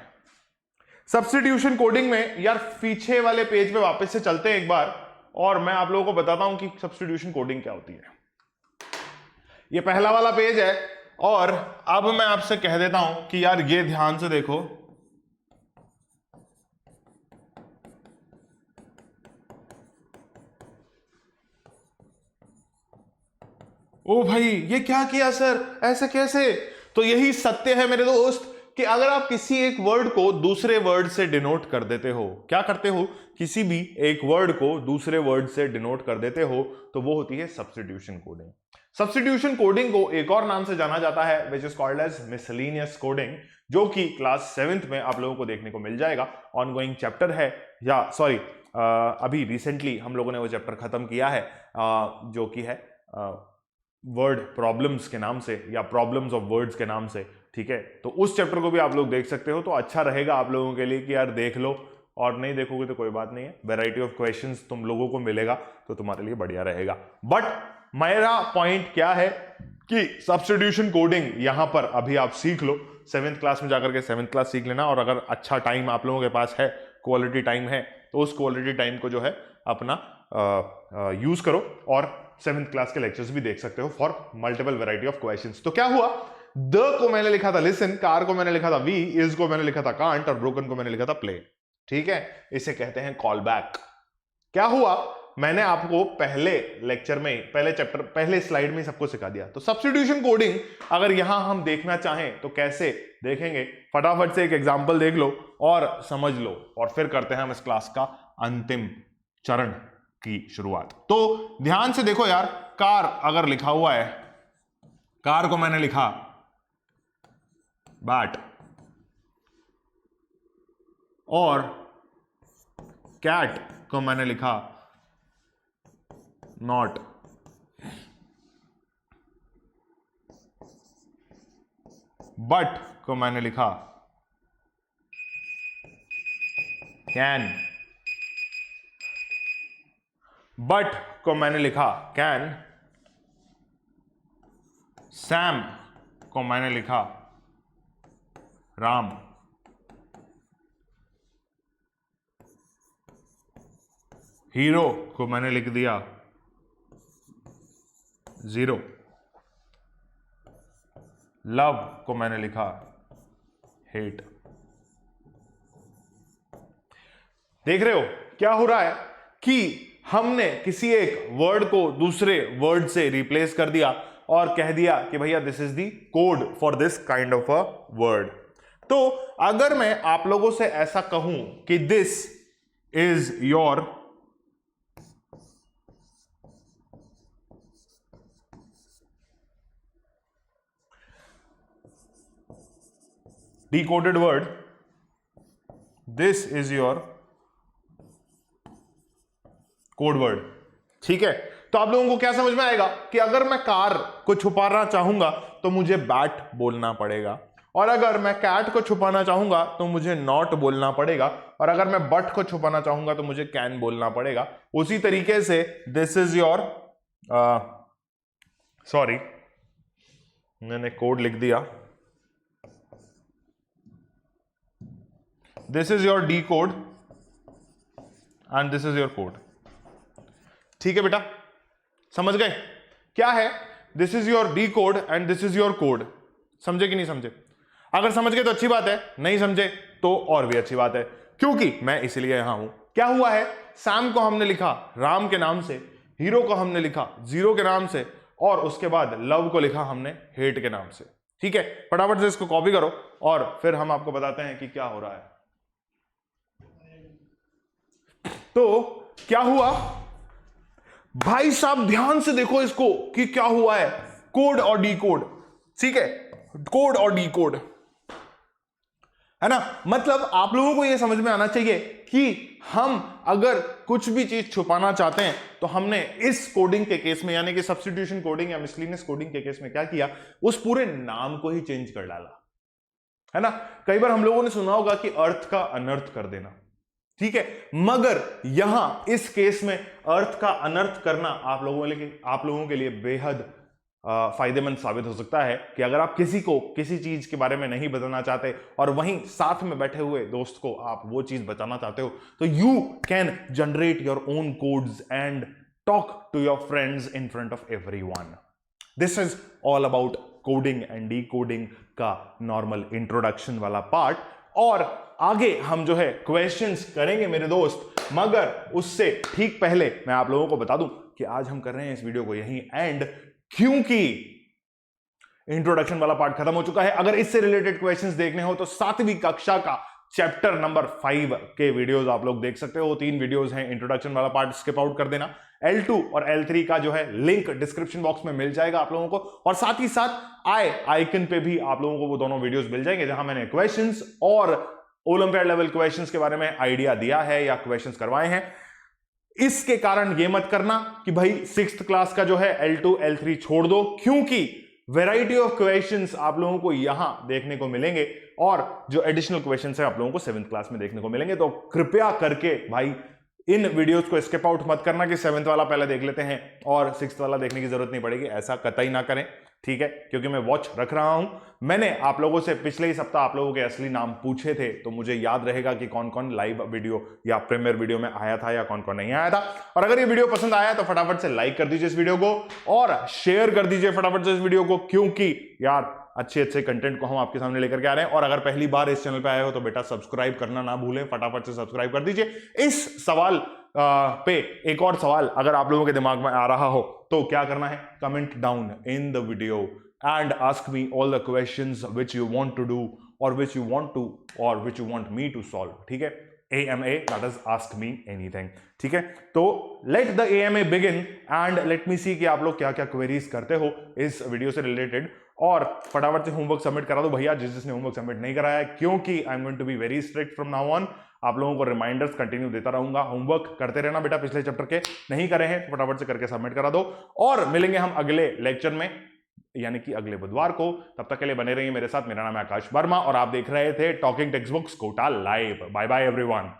सब्स्टिट्यूशन कोडिंग में यार पीछे वाले पेज पे वापस से चलते हैं एक बार, और मैं आप लोगों को बताता हूं कि सब्स्टिट्यूशन कोडिंग क्या होती है। ये पहला वाला पेज है, और अब मैं आपसे कह देता हूं कि यार ये ध्यान से देखो, ओ भाई ये क्या किया सर, ऐसे कैसे। तो यही सत्य है मेरे दोस्त कि अगर आप किसी एक वर्ड को दूसरे वर्ड से डिनोट कर देते हो, क्या करते हो, किसी भी एक वर्ड को दूसरे वर्ड से डिनोट कर देते हो, तो वो होती है सब्स्टिट्यूशन कोडिंग। सब्स्टिट्यूशन कोडिंग को एक और नाम से जाना जाता है which is called as miscellaneous coding, जो कि क्लास 7th में आप लोगों को देखने को मिल जाएगा। ऑनगोइंग चैप्टर है, या सॉरी अभी रिसेंटली हम लोगों ने वो चैप्टर खत्म किया है, जो कि है वर्ड प्रॉब्लम्स के नाम से, या प्रॉब्लम्स ऑफ वर्ड्स के नाम से। ठीक है, तो उस चैप्टर को भी आप लोग देख सकते हो, तो अच्छा रहेगा आप लोगों के लिए कि यार देख लो, और नहीं देखोगे तो कोई बात नहीं है, वैरायटी ऑफ क्वेश्चंस तुम लोगों को मिलेगा तो तुम्हारे लिए बढ़िया रहेगा। बट मेरा पॉइंट क्या है कि सब्स्टिट्यूशन कोडिंग यहां पर अभी आप सीख लो, 7th क्लास में जाकर के 7th क्लास सीख लेना, और अगर अच्छा टाइम आप लोगों के पास है, क्वालिटी टाइम है, तो उस क्वालिटी टाइम को जो है अपना यूज करो, और 7th क्लास के लेक्चर्स भी देख सकते हो for multiple variety of questions. तो क्या हुआ, द को मैंने लिखा था लिसन, कार को मैंने लिखा था वी, इज को मैंने लिखा था कांट, और ब्रोकन को मैंने लिखा था प्ले। ठीक है, इसे कहते हैं कॉल बैक। क्या हुआ, मैंने आपको पहले लेक्चर में, पहले चैप्टर, पहले स्लाइड में सबको सिखा दिया। तो सब्स्टिट्यूशन कोडिंग अगर यहां हम देखना चाहें तो कैसे देखेंगे, फटाफट से एक एग्जांपल देख लो और समझ लो, और फिर करते हैं हम इस क्लास का अंतिम चरण की शुरुआत। तो ध्यान से देखो यार, कार अगर लिखा हुआ है, कार को मैंने लिखा बैट, और कैट को मैंने लिखा नॉट, बट को मैंने लिखा कैन, बट को मैंने लिखा कैन, सैम को मैंने लिखा राम, हीरो को मैंने लिख दिया जीरो, लव को मैंने लिखा हेट। देख रहे हो क्या हो रहा है कि हमने किसी एक वर्ड को दूसरे वर्ड से रिप्लेस कर दिया और कह दिया कि भैया this is the code for this kind of a word. तो अगर मैं आप लोगों से ऐसा कहूं कि this is your decoded word, this is your code word. ठीक है, तो आप लोगों को क्या समझ में आएगा कि अगर मैं कार को छुपाना चाहूंगा तो मुझे बैट बोलना पड़ेगा, और अगर मैं कैट को छुपाना चाहूंगा तो मुझे नॉट बोलना पड़ेगा, और अगर मैं बट को छुपाना चाहूंगा तो मुझे कैन बोलना पड़ेगा। उसी तरीके से दिस इज योर, सॉरी मैंने कोड लिख दिया, this is your D code and this is your code. ठीक है बेटा, समझ गए क्या है, this is your D code and this is your code. समझे कि नहीं समझे? अगर समझ गए तो अच्छी बात है, नहीं समझे तो और भी अच्छी बात है, क्योंकि मैं इसलिए यहां हूं। क्या हुआ है, सैम को हमने लिखा राम के नाम से, हीरो को हमने लिखा जीरो के नाम से, और उसके बाद लव को लिखा हमने हेट के नाम से। ठीक है, फटाफट से इसको कॉपी करो और फिर हम आपको बताते हैं कि क्या हो रहा है। तो क्या हुआ भाई साहब, ध्यान से देखो इसको कि क्या हुआ है, कोड और डी कोड। ठीक है, कोड और डी कोड है ना, मतलब आप लोगों को यह समझ में आना चाहिए कि हम अगर कुछ भी चीज छुपाना चाहते हैं तो हमने इस कोडिंग के केस में, यानी कि सब्स्टिट्यूशन कोडिंग या मिसलिनियस कोडिंग के केस में क्या किया, उस पूरे नाम को ही चेंज कर डाला, है ना। कई बार हम लोगों ने सुना होगा कि अर्थ का अनर्थ कर देना, ठीक है, मगर यहां इस केस में अर्थ का अनर्थ करना आप लोगों के लिए बेहद फायदेमंद साबित हो सकता है कि अगर आप किसी को किसी चीज के बारे में नहीं बताना चाहते और वहीं साथ में बैठे हुए दोस्त को आप वो चीज बताना चाहते हो, तो you can generate your own codes and talk to your friends in front of everyone. This is all about coding and decoding का नॉर्मल इंट्रोडक्शन वाला पार्ट, और आगे हम जो है क्वेश्चंस करेंगे मेरे दोस्त, मगर उससे ठीक पहले मैं आप लोगों को बता दूं कि आज हम कर रहे हैं इस वीडियो को यहीं एंड, क्योंकि इंट्रोडक्शन वाला पार्ट खत्म हो चुका है। अगर इससे रिलेटेड क्वेश्चंस देखने हो तो 7वीं कक्षा का चैप्टर नंबर 5 के वीडियोस आप लोग देख सकते हो। 3 वीडियोस हैं, इंट्रोडक्शन वाला पार्ट स्किप आउट कर देना। L2 और L3 का जो है लिंक डिस्क्रिप्शन बॉक्स में मिल जाएगा आप लोगों को, और साथ ही साथ आइकन पे भी आप लोगों को वो दोनों वीडियोस मिल जाएंगे जहां मैंने क्वेश्चंस और ओलंपियाड लेवल क्वेश्चंस के बारे में आइडिया दिया है या क्वेश्चंस करवाए हैं। इसके कारण ये मत करना कि भाई 6th क्लास का जो है L2 L3 छोड़ दो, क्योंकि वैरायटी ऑफ क्वेश्चंस आप लोगों को यहां देखने को मिलेंगे और जो एडिशनल क्वेश्चंस है आप लोगों को 7th क्लास में देखने को मिलेंगे। तो कृपया करके भाई इन वीडियोस को स्किप आउट मत करना कि 7th वाला पहले देख लेते हैं और 6th वाला देखने की जरूरत नहीं पड़ेगी, ऐसा कतई ना करें, ठीक है, क्योंकि मैं वॉच रख रहा हूं। मैंने आप लोगों से पिछले ही सप्ताह आप लोगों के असली नाम पूछे थे, तो मुझे याद रहेगा कि कौन कौन लाइव वीडियो या प्रीमियर वीडियो में आया था या कौन कौन नहीं आया था। और अगर ये वीडियो पसंद आया तो फटाफट से लाइक कर दीजिए इस वीडियो को और शेयर कर दीजिए फटाफट से इस वीडियो को, क्योंकि यार अच्छे अच्छे कंटेंट को हम आपके सामने लेकर के आ रहे हैं। और अगर पहली बार इस चैनल पे आए हो तो बेटा सब्सक्राइब करना ना भूलें, फटाफट से सब्सक्राइब कर दीजिए। इस सवाल पे एक और सवाल अगर आप लोगों के दिमाग में आ रहा हो तो क्या करना है, comment down in the video and ask me all the questions which you want to do और which you want me to solve, ठीक है। AMA, that is ask me anything, ठीक है। तो let the AMA begin and let me see कि आप लोग क्या क्या क्वेरीज करते हो इस वीडियो से रिलेटेड, और फटाफट से होमवर्क सबमिट करा दो भैया जिसने होमवर्क सबमिट नहीं कराया है, क्योंकि I am going to be very strict from now on. आप लोगों को रिमाइंडर्स कंटिन्यू देता रहूंगा, होमवर्क करते रहना बेटा, पिछले चैप्टर के नहीं करे हैं तो फटाफट से करके सबमिट करा दो। और मिलेंगे हम अगले लेक्चर में, यानी कि अगले बुधवार को। तब तक के लिए बने रहिए मेरे साथ। मेरा नाम है आकाश वर्मा और आप देख रहे थे talking text books Kota live. Bye bye everyone.